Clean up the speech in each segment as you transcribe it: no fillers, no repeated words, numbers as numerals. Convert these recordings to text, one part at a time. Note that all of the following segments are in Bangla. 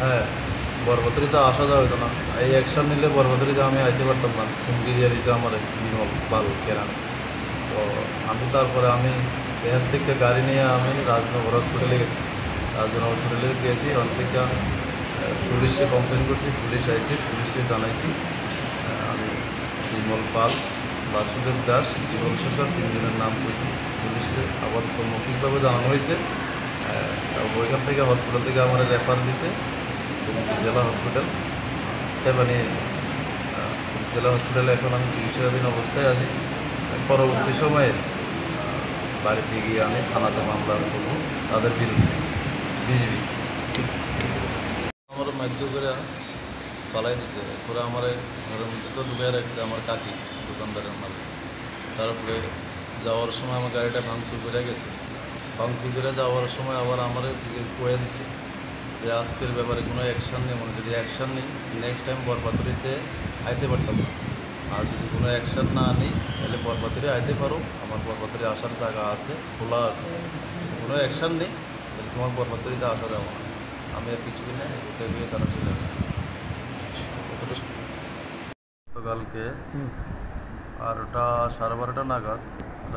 হ্যাঁ, বরবদরিতে আসা যাওয়া হইতো না। এই অ্যাকশন নিলে বরবদরিতে আমি আইতে পারতাম না, হুমকি দিয়ে দিছে আমার বিমল পাল কেরানি। তো তারপরে এখান থেকে গাড়ি নিয়ে আমি রাজনগর হসপিটালে গেছি। রাজনগর হসপিটালে গেছি, ওখান থেকে পুলিশে কমপ্লেন করছি, পুলিশ আইছি, পুলিশকে জানাইছি আমি বিমল পাল, বাসুদেব দাস, জীবন সরকার তিনজনের নাম কইছি। পুলিশে আপাতত মৌখিকভাবে জানানো হয়েছে। তারপর ওইখান থেকে হসপিটাল থেকে আমার রেফার দিছে জেলা হসপিটাল তেবানিয়ে। জেলা হসপিটালে এখন আমি চিকিৎসাধীন অবস্থায় আছি। পরবর্তী সময়ে বাড়িতে গিয়ে আমি থানাতে মামলা করবো তাদের বিরুদ্ধে। বিজিবি আমার মাধ্য করে পালাই দিছে, এরপরে আমার ঘরের মধ্যে তো ঢুকে রাখছে আমার কাকি, দোকানদারের মালিক। তারপরে যাওয়ার সময় আমার গাড়িটা ভাঙচুর করে গেছে। ভাঙচুর করে যাওয়ার সময় আবার আমার কয়ে দিছে যে আজকের ব্যাপারে কোনো অ্যাকশান নেই, মানে যদি অ্যাকশান নিই নেক্সট টাইম বরপাতুরিতে আইতে পারতাম না। আর যদি কোনো অ্যাকশান না নিই তাহলে বরপাতুরি আইতে পারো, আমার বরপাতুরি আসার জায়গা আছে, খোলা আছে। কোনো অ্যাকশান নেই তাহলে তোমার বরপাতুরিতে আসা যাবো না। আমি আর কিছু কিনে ঘুরতে গিয়ে তারা চলে আসে। গতকালকে 12টা 12:30 নাগাদ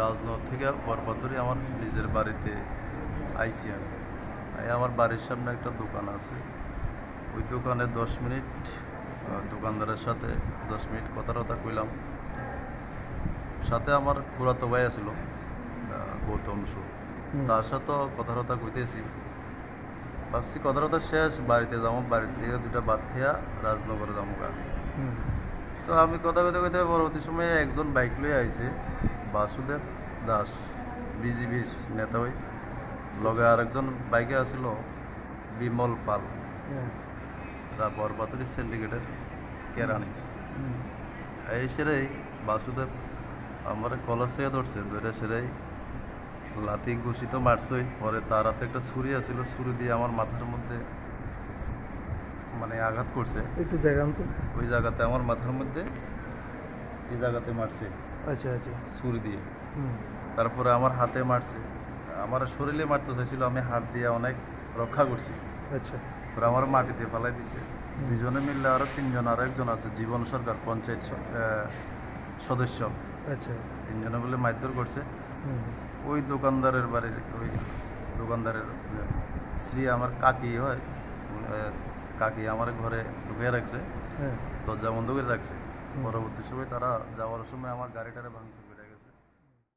রাজনগর থেকে বরপাতুরি আমার নিজের বাড়িতে আইসি আমি। আমার বাড়ির সামনে একটা দোকান আছে, ওই দোকানে 10 মিনিট দোকানদারের সাথে 10 মিনিট কথা কইলাম। সাথে আমার খুড়াতো ভাই আছিল গৌতম সুর, তার সাথেও কথা কইতেছি। ভাবছি কথা শেষ, বাড়িতে যাবো, বাড়ি থেকে 2টা বাদ খেয়া রাজনগরে যাবো গা। তো আমি কথা কইতে কইতে পরবর্তী সময়ে একজন বাইক লয়ে আইছে, বাসুদেব দাস, বিজিবির নেতা। ওই লগে আরেকজন বাইকে আসিল বিমল পাল, বরপাতুরি সিন্ডিকেটের কেরানি। এই সেরেই বাসুদেব আমার কলার থেকে ধরছে, ধরে সেরেই লাথি ঘুষি তো মারছই। পরে তার হাতে একটা ছুরি আছিল, ছুরি দিয়ে আমার মাথার মধ্যে মানে আঘাত করছে। একটু দেখান তো। ওই জায়গাতে আমার মাথার মধ্যে এই জায়গাতে মারছে। আচ্ছা আচ্ছা। ছুরি দিয়ে। তারপরে আমার হাতে মারছে, আমার শরীরে মারতে চাইছিল, আমি হাত দিয়ে অনেক রক্ষা করছি। আচ্ছা। পরে আমার মাটিতে ফেলাই দিছে। দুজনে মিললে আরো 3জন, আরো একজন আছে জীবন সরকার পঞ্চায়েত সদস্য। আচ্ছা। 3জনে বলে মারধর করছে। ওই দোকানদারের বাড়ির ওই দোকানদারের স্ত্রী আমার কাকি হয়, কাকি আমার ঘরে ঢুকে রাখছে, দরজা বন্ধ করে রাখছে। পরবর্তী সময় তারা যাওয়ার সময় আমার গাড়িটারে ভাঙচুর